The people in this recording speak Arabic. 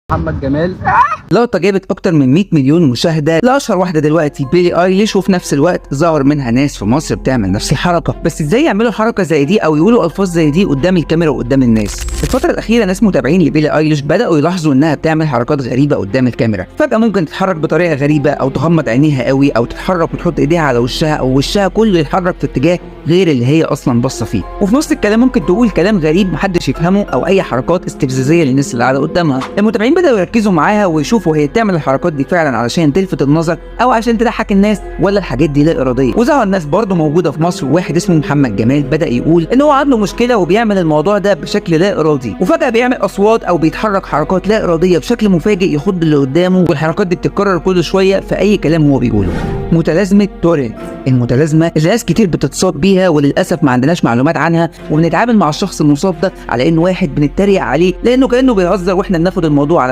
محمد جمال. لقطة جابت أكتر من 100 مليون مشاهدة لأشهر واحدة دلوقتي بيلي ايليش، وفي نفس الوقت ظهر منها ناس في مصر بتعمل نفس الحركة. بس ازاي يعملوا حركة زي دي أو يقولوا ألفاظ زي دي قدام الكاميرا وقدام الناس؟ الفترة الأخيرة ناس متابعين لبيلي ايليش بدأوا يلاحظوا إنها بتعمل حركات غريبة قدام الكاميرا. فجأة ممكن تتحرك بطريقة غريبة أو تغمض عينيها قوي أو تتحرك وتحط إيديها على وشها أو وشها كله يتحرك في اتجاه غير اللي هي أصلا باصة فيه. وفي نص الكلام ممكن تقول كلام غريب محدش يفهمه أو أي حركات استفزازية للناس اللي قاعدة قدامها. المتابعين بدأوا يركزوا معاها ويشوفوا هي بتعمل الحركات دي فعلا علشان تلفت النظر او عشان تضحك الناس ولا الحاجات دي لا اراديه. وظهر ناس برضه موجوده في مصر، واحد اسمه محمد جمال بدا يقول ان هو عنده مشكله وبيعمل الموضوع ده بشكل لا ارادي، وفجاه بيعمل اصوات او بيتحرك حركات لا اراديه بشكل مفاجئ يخض اللي قدامه، والحركات دي بتتكرر كل شويه في اي كلام هو بيقوله. متلازمه تورين، المتلازمه اللي ناس كتير بتتصاب بيها وللاسف ما عندناش معلومات عنها، وبنتعامل مع الشخص المصاب ده على انه واحد بنتريق عليه لانه كانه بيهزر واحنا بناخد الموضوع على